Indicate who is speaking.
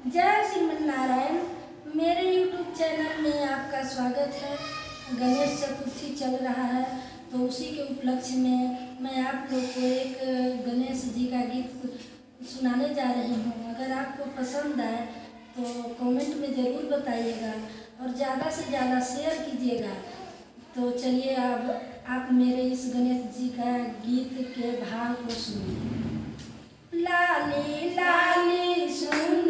Speaker 1: जय श्रीमन्नारायण। मेरे YouTube channel में आपका स्वागत है। गणेश चतुर्थी चल रहा है तो उसी के उपलक्ष्य में मैं आप लोग को एक गणेश जी का गीत सुनाने जा रही हूँ। अगर आपको पसंद आए तो कमेंट में ज़रूर बताइएगा और ज़्यादा से ज़्यादा शेयर कीजिएगा। तो चलिए अब आप मेरे इस गणेश जी का गीत के भाव को सुनिए। लाली लाली सुन